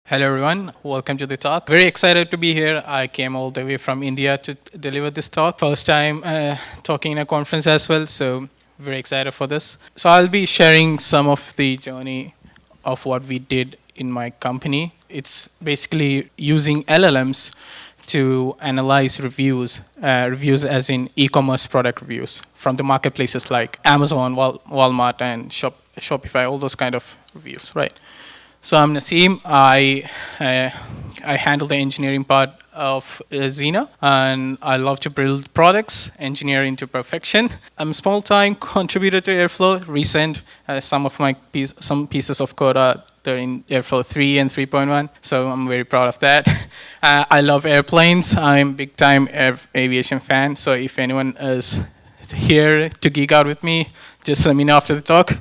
Hello everyone, welcome to the talk. Very excited to be here. I came all the way from India to deliver this talk. First time talking in a conference as well, so very excited for this. So I'll be sharing some of the journey of what we did in my company. It's basically using LLMs to analyze reviews, reviews as in e-commerce product reviews from the marketplaces like Amazon, Walmart, and Shopify, all those kind of reviews, right? So I'm Naseem. I handle the engineering part of Xena, and I love to build products, engineer into perfection. I'm a small-time contributor to Airflow. Recent, some of my some pieces of code are there in Airflow 3 and 3.1, so I'm very proud of that. I love airplanes. I'm a big-time aviation fan, so if anyone is here to geek out with me, just let me know after the talk.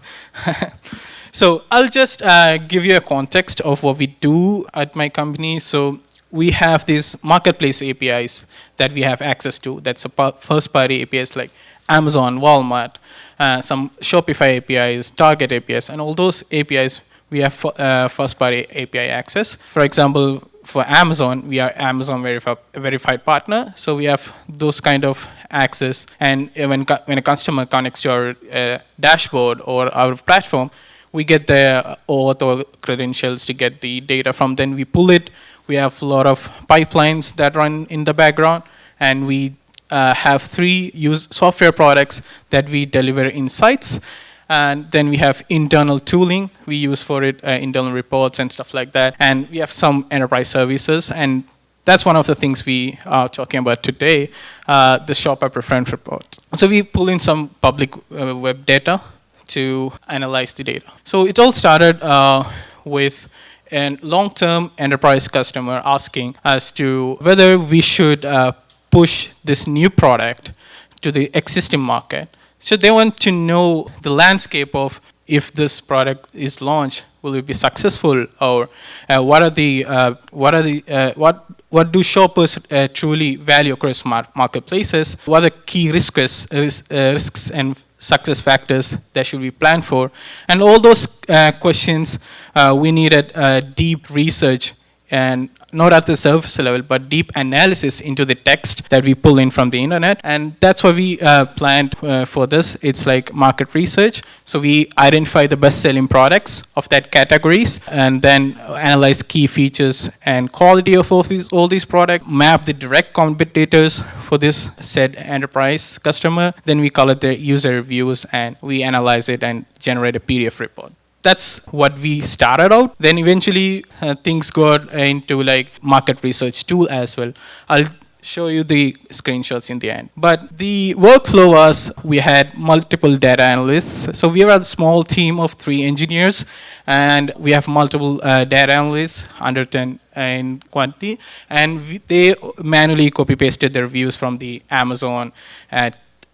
So I'll just give you a context of what we do at my company. So we have these marketplace APIs that we have access to. That's a first-party APIs like Amazon, Walmart, some Shopify APIs, Target APIs, and all those APIs we have first-party API access. For example, for Amazon, we are Amazon verified partner, so we have those kind of access. And when a customer connects to our dashboard or our platform, we get the auth credentials to get the data from. Then we pull it. We have a lot of pipelines that run in the background, and we have 3 software products that we deliver insights. And then we have internal tooling we use for it, internal reports and stuff like that. And we have some enterprise services, and that's one of the things we are talking about today, the shopper preference report. So we pull in some public web data to analyze the data. So it all started with a long-term enterprise customer asking us to whether we should push this new product to the existing market. So they want to know the landscape of if this product is launched, will it be successful, or what do shoppers truly value across marketplaces? What are the key risks and success factors that should be planned for? And all those questions, we needed deep research, and not at the surface level, but deep analysis into the text that we pull in from the internet. And that's why we planned for this. It's like market research. So we identify the best-selling products of that categories, and then analyze key features and quality of all these products, map the direct competitors for this said enterprise customer. Then we collect the user reviews, and we analyze it and generate a PDF report. That's what we started out. Then eventually things got into like market research tool as well. I'll show you the screenshots in the end. But the workflow was we had multiple data analysts. So we were a small team of 3 engineers, and we have multiple data analysts, 110 in quantity, and they manually copy-pasted the reviews from the Amazon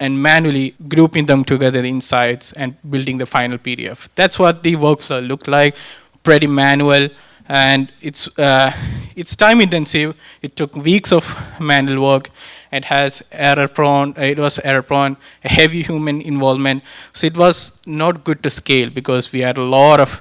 and manually grouping them together, the insights, and building the final PDF. That's what the workflow looked like, pretty manual, and it's time intensive. It took weeks of manual work. It was error prone, a heavy human involvement. So it was not good to scale because we had a lot of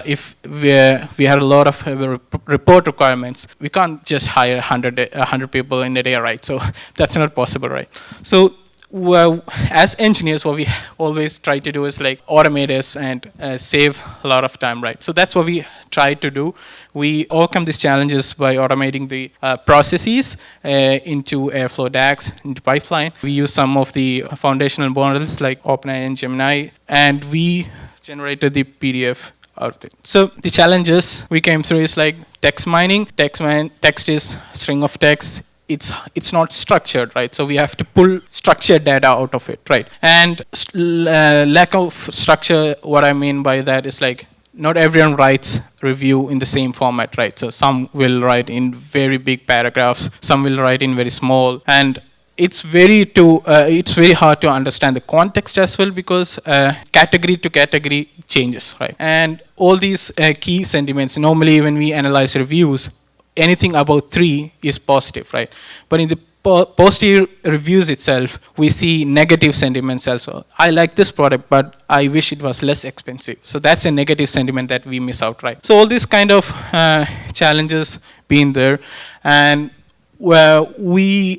report requirements. We can't just hire 100 people in a day, right? So that's not possible, right? So well, as engineers, what we always try to do is like automate this and save a lot of time, right? So that's what we try to do. We overcome these challenges by automating the processes into Airflow DAGs, into pipeline. We use some of the foundational models like OpenAI and Gemini, and we generated the PDF out of it. So the challenges we came through is like text mining. Text is string of text. It's not structured, right? So we have to pull structured data out of it, right? And lack of structure, what I mean by that is like not everyone writes review in the same format, right? So some will write in very big paragraphs, some will write in very small, and it's very hard to understand the context as well because category to category changes, right? And all these key sentiments, normally when we analyze reviews, anything about 3 is positive, right? But in the positive reviews itself, we see negative sentiments also. I like this product, but I wish it was less expensive. So that's a negative sentiment that we miss out, right? So all these kind of challenges being there, and we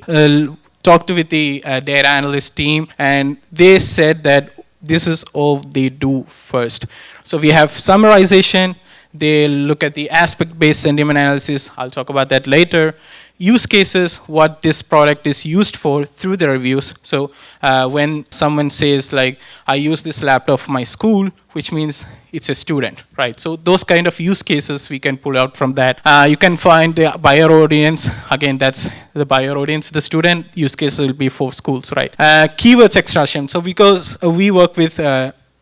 talked with the data analyst team, and they said that this is all they do first. So we have summarization. They look at the aspect-based sentiment analysis. I'll talk about that later. Use cases, what this product is used for through the reviews. So when someone says like, I use this laptop for my school, which means it's a student, right? So those kind of use cases we can pull out from that. You can find the buyer audience. Again, that's the buyer audience. The student use case will be for schools, right? Keywords extraction. So because we work with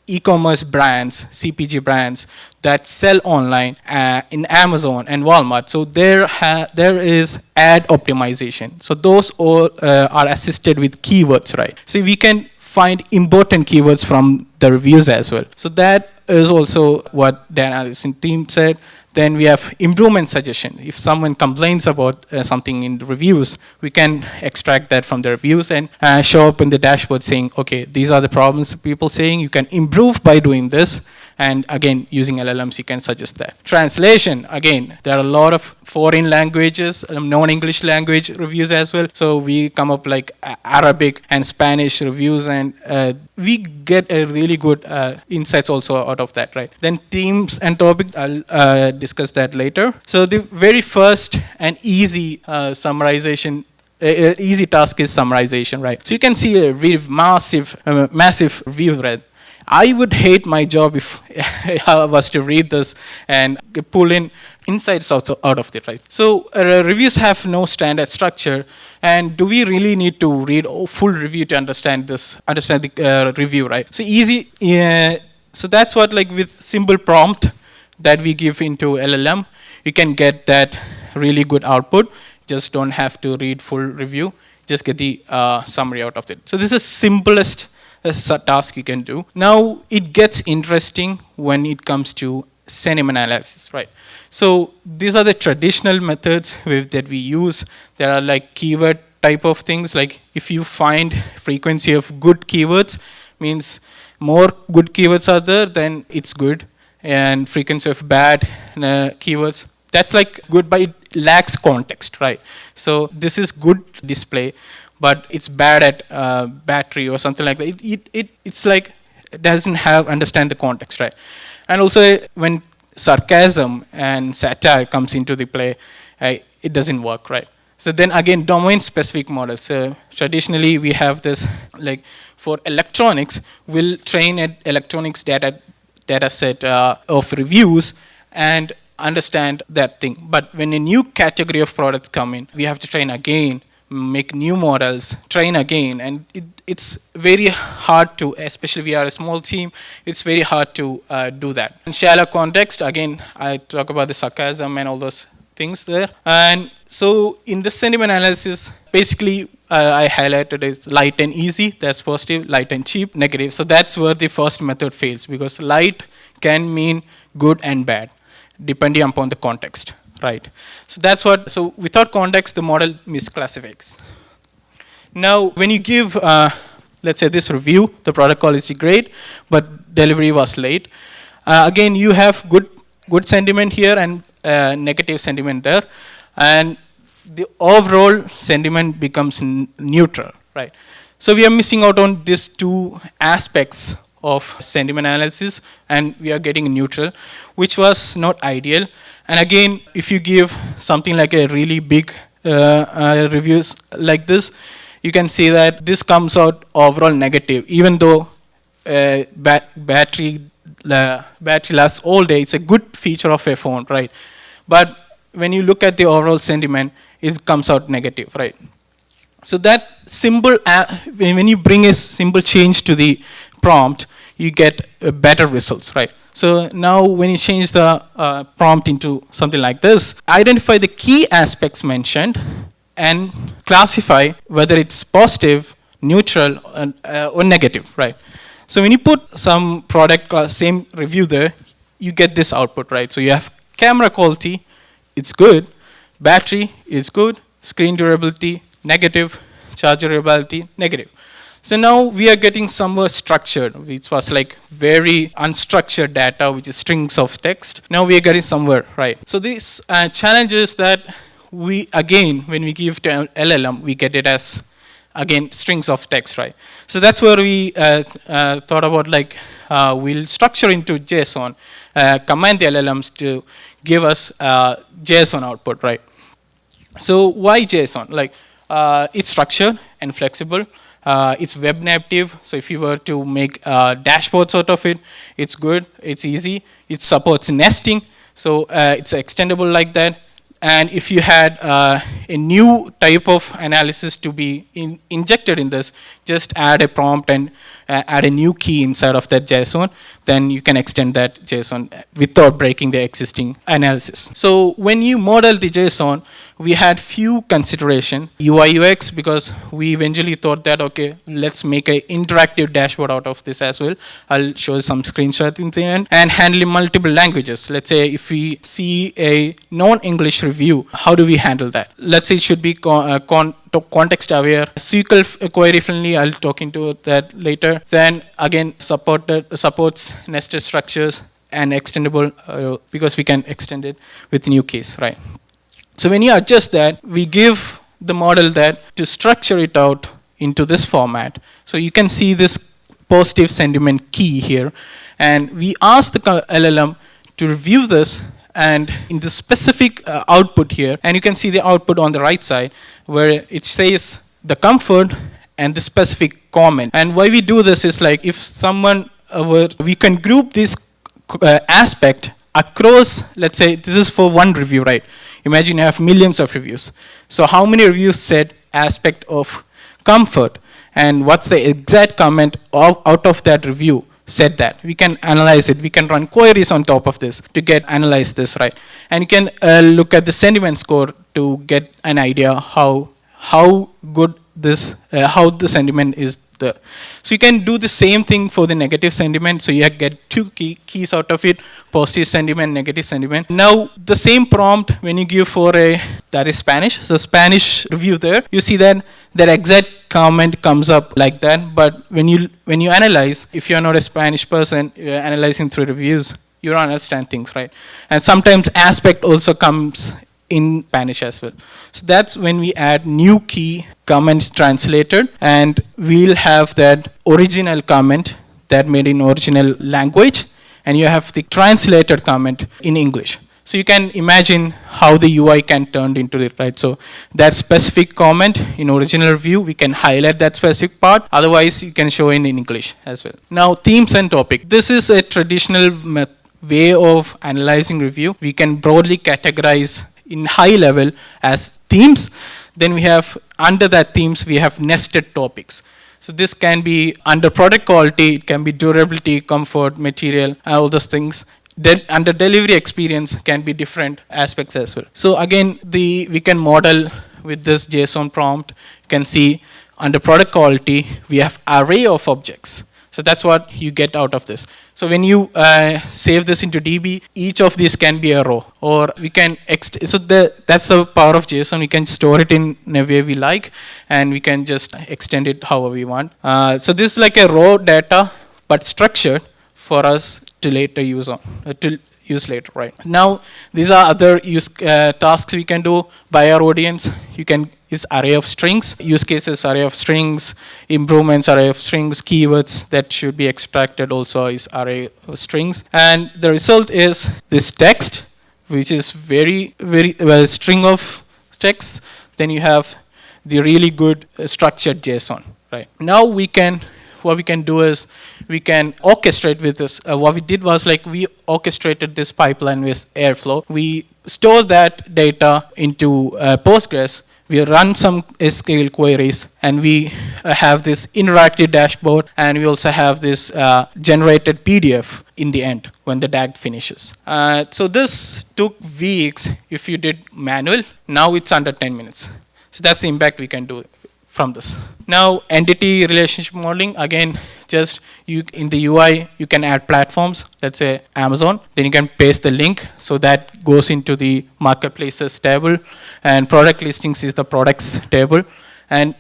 e-commerce brands, CPG brands that sell online in Amazon and Walmart. So there is ad optimization. So those all are assisted with keywords, right? So we can find important keywords from the reviews as well. So that is also what the analysis team said. Then we have improvement suggestion. If someone complains about something in the reviews, we can extract that from the reviews and show up in the dashboard saying, okay, these are the problems people saying, you can improve by doing this. And again, using LLMs, you can suggest that. Translation, again, there are a lot of foreign languages, non-English language reviews as well. So we come up like Arabic and Spanish reviews, and we get a really good insights also out of that, right? Then themes and topic, I'll discuss that later. So the very first and easy summarization, easy task is summarization, right? So you can see a really massive view, right? I would hate my job if I was to read this and pull in insights out of it, right? So reviews have no standard structure, and do we really need to read a full review to understand the review, right? So easy, so that's what, like with simple prompt that we give into LLM, you can get that really good output. Just don't have to read full review, just get the summary out of it. So this is simplest task you can do. Now it gets interesting when it comes to sentiment analysis, right? So these are the traditional methods that we use. There are like keyword type of things, like if you find frequency of good keywords, means more good keywords are there, then it's good, and frequency of bad keywords, that's like good, but it lacks context, right? So this is good display, but it's bad at battery or something like that. It's like it doesn't understand the context, right? And also when sarcasm and satire comes into the play, it doesn't work, right? So then again, domain-specific models. Traditionally, we have this, like for electronics, we'll train an electronics data set of reviews and understand that thing. But when a new category of products come in, we have to train again, make new models, train again, and it's very hard to, especially we are a small team, it's very hard to do that. In shallow context, again, I talk about the sarcasm and all those things there. And so in the sentiment analysis, basically I highlighted is light and easy, that's positive, light and cheap, negative. So that's where the first method fails, because light can mean good and bad, depending upon the context. Right. So that's what, so without context, the model misclassifies. Now, when you give, let's say this review, the product quality great, but delivery was late. Again, you have good sentiment here and negative sentiment there. And the overall sentiment becomes neutral, right? So we are missing out on these two aspects of sentiment analysis, and we are getting neutral, which was not ideal. And again, if you give something like a really big reviews like this, you can see that this comes out overall negative, even though battery lasts all day. It's a good feature of a phone, right? But when you look at the overall sentiment, it comes out negative, right? So that simple, when you bring a simple change to the prompt, you get better results, right? So now when you change the prompt into something like this, identify the key aspects mentioned and classify whether it's positive, neutral, or negative, right? So when you put some product, same review there, you get this output, right? So you have camera quality, it's good, battery is good, screen durability, negative, charge reliability, negative. So now we are getting somewhere structured, which was like very unstructured data, which is strings of text. Now we are getting somewhere, right? So this challenge is that we, again, when we give to LLM, we get it as, again, strings of text, right? So that's where we thought about, like, we'll structure into JSON, command the LLMs to give us JSON output, right? So why JSON? Like, it's structured and flexible. It's web native, so if you were to make dashboards out of it, it's good, it's easy. It supports nesting, so it's extendable like that. And if you had a new type of analysis to be injected in this, just add a prompt and add a new key inside of that JSON, then you can extend that JSON without breaking the existing analysis. So when you model the JSON, we had few consideration, UI UX, because we eventually thought that, okay, let's make an interactive dashboard out of this as well. I'll show some screenshots in the end. And handling multiple languages. Let's say if we see a non-English review, how do we handle that? Let's say it should be context aware, SQL query friendly. I'll talk into that later. Then again, supports nested structures and extendable, because we can extend it with new case, right? So when you adjust that, we give the model that to structure it out into this format. So you can see this positive sentiment key here, and we ask the LLM to review this, and in the specific output here, and you can see the output on the right side where it says the comfort and the specific comment. And why we do this is, like, if someone we can group this aspect across, let's say this is for one review, right? Imagine you have millions of reviews. So how many reviews said aspect of comfort, and what's the exact comment out of that review said that? We can analyze it. We can run queries on top of this to analyze this, right? And you can look at the sentiment score to get an idea how good this, how the sentiment is there. So you can do the same thing for the negative sentiment. So you get two keys out of it: positive sentiment, negative sentiment. Now the same prompt when you give for that is Spanish. So Spanish review there, you see that exact comment comes up like that. But when you analyze, if you're not a Spanish person, you're analyzing through reviews, you don't understand things, right? And sometimes aspect also comes in Spanish as well. So that's when we add new key comments translated, and we'll have that original comment that made in original language, and you have the translated comment in English. So you can imagine how the UI can turn into it, right? So that specific comment in original view, we can highlight that specific part. Otherwise, you can show in English as well. Now, themes and topic. This is a traditional way of analyzing review. We can broadly categorize in high level as themes. Then we have, under that themes, we have nested topics. So this can be under product quality, it can be durability, comfort, material, all those things. Then under delivery experience can be different aspects as well. So again, we can model with this JSON prompt. You can see under product quality, we have array of objects. So that's what you get out of this. So when you save this into DB, each of these can be a row, or we can that's the power of JSON. We can store it in a way we like, and we can just extend it however we want. So this is like a raw data, but structured for us to later use later, right? Now these are other tasks we can do by our audience. You can is array of strings, use cases array of strings, improvements array of strings, keywords that should be extracted also is array of strings. And the result is this text, which is very well string of text. Then you have the really good structured JSON, right? Now what we can do is we can orchestrate with this. What we did was we orchestrated this pipeline with Airflow. We store that data into Postgres. We run some SQL queries, and we have this interactive dashboard, and we also have this generated PDF in the end when the DAG finishes. So this took weeks if you did manual. Now it's under 10 minutes. So that's the impact we can do from this. Now, entity relationship modeling, again, just in the UI, you can add platforms, let's say Amazon, then you can paste the link, so that goes into the marketplaces table, and product listings is the products table, and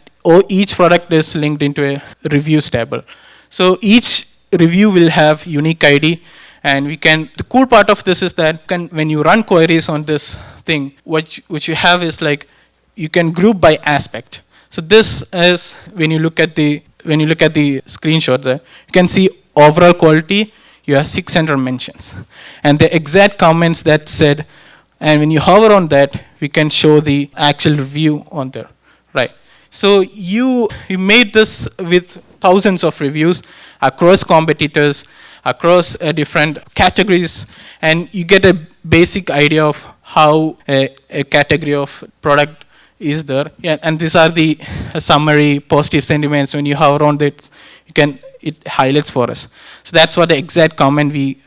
each product is linked into a reviews table. So each review will have unique ID, and the cool part of this is that when you run queries on this thing, what you have is like, you can group by aspect. So this is, when you look at the screenshot there, you can see overall quality, you have 600 mentions. And the exact comments that said, and when you hover on that, we can show the actual review on there, right? So you made this with thousands of reviews across competitors, across different categories, and you get a basic idea of how a category of product is there. Yeah, and these are the summary positive sentiments. When you hover on it, it highlights for us. So that's what the exact comment we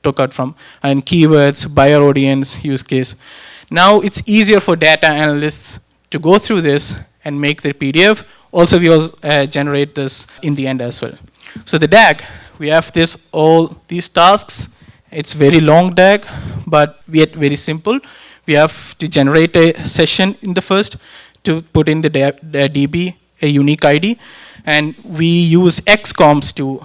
took out from. And keywords, buyer audience, use case. Now it's easier for data analysts to go through this and make the PDF. Also, we also generate this in the end as well. So the DAG, we have all these tasks. It's very long DAG, but very simple. We have to generate a session in the first to put in the DB, a unique ID, and we use XComs to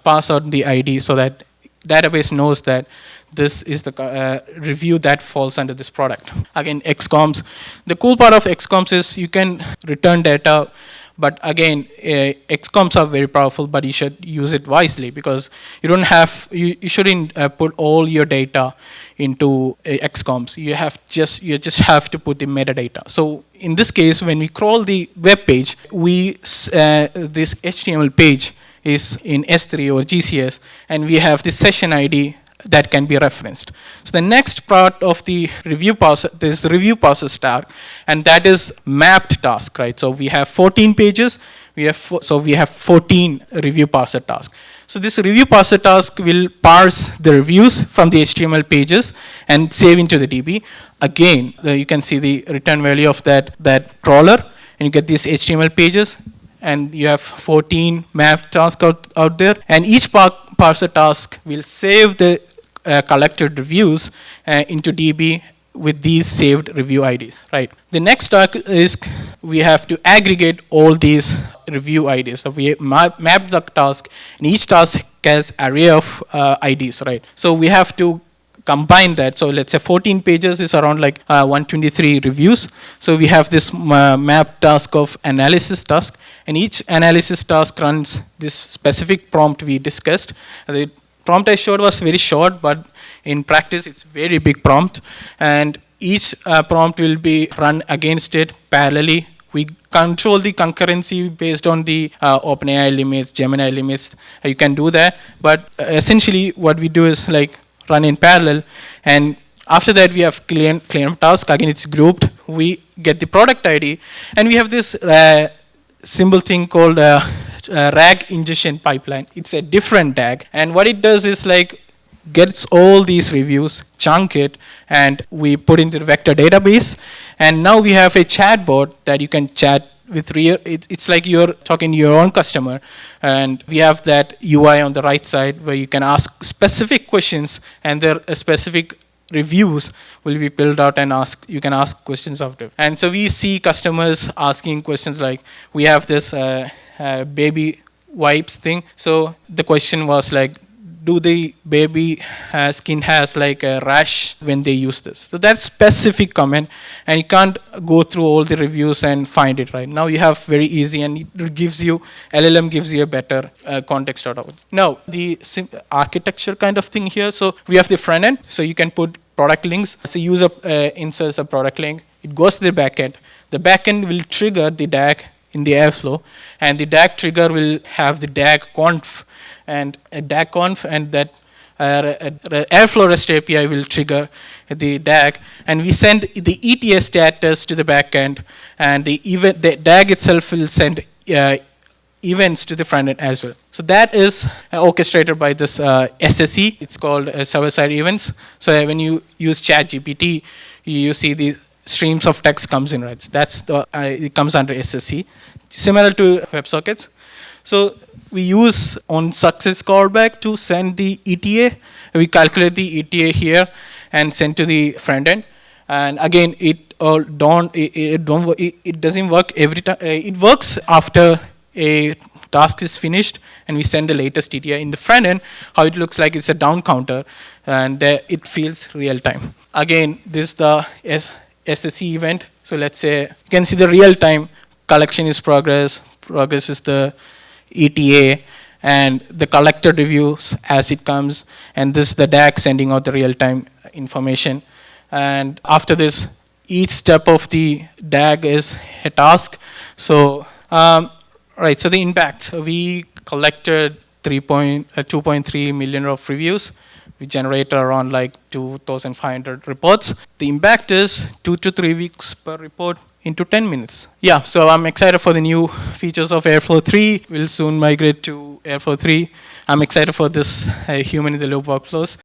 pass out the ID so that database knows that this is the review that falls under this product. Again, XComs. The cool part of XComs is you can return data, but again, XComs are very powerful, but you should use it wisely, because you shouldn't put all your data into XComs. You just have to put the metadata. So in this case, when we crawl the web page, this HTML page is in S3 or GCS, and we have the session ID that can be referenced. So the next part of the review process, is the review process task, and that is mapped task, right? So we have 14 pages. We have 14 review parser tasks. So this review parser task will parse the reviews from the HTML pages and save into the DB. Again, you can see the return value of that crawler, and you get these HTML pages, and you have 14 map tasks out there, and each parser task will save the collected reviews into DB with these saved review IDs, right? The next task is we have to aggregate all these review IDs. So we map the task, and each task has array of IDs, right? So we have to combine that. So let's say 14 pages is around like 123 reviews. So we have this map task of analysis task, and each analysis task runs this specific prompt we discussed. The prompt I showed was very short, but in practice it's very big prompt, and each prompt will be run against it parallelly. We control the concurrency based on the OpenAI limits, Gemini limits. You can do that, but essentially what we do is like run in parallel, and after that we have clean task. Again, it's grouped. We get the product ID, and we have this simple thing called RAG ingestion pipeline. It's a different DAG, and what it does is like gets all these reviews, chunk it, and we put into the vector database. And now we have a chatbot that you can chat with. It's like you're talking to your own customer, and we have that UI on the right side where you can ask specific questions, and their specific reviews will be built out, and you can ask questions of it. And so we see customers asking questions like, we have this baby wipes thing. So the question was like, do the baby skin has like a rash when they use this? So that's specific comment, and you can't go through all the reviews and find it right. Now you have very easy, and it gives you, LLM gives you a better context out of it. Now the architecture kind of thing here. So we have the front end, so you can put product links. So user inserts a product link, it goes to the backend. The backend will trigger the DAG in the Airflow, and the DAG trigger will have the DAG conf, and a DAG conf, and that Airflow REST API will trigger the DAG, and we send the ETA status to the backend, and the DAG itself will send events to the front end as well. So that is orchestrated by this SSE. It's called server-side events. So when you use ChatGPT, you see the streams of text comes in, right? That's it comes under SSE, similar to WebSockets. So we use on success callback to send the ETA. We calculate the ETA here and send to the front end. And again, it doesn't work every time. It works after a task is finished and we send the latest ETI. In the front end, how it looks like it's a down counter, and it feels real time. Again, this is the SSE event. So let's say you can see the real time collection is progress is the ETA, and the collected reviews as it comes, and this is the DAG sending out the real time information. And after this, each step of the DAG is a task. So right, so the impact, we collected 2.3 million of reviews. We generate around like 2,500 reports. The impact is 2 to 3 weeks per report into 10 minutes. Yeah, so I'm excited for the new features of Airflow 3. We'll soon migrate to Airflow 3. I'm excited for this human in the loop workflows.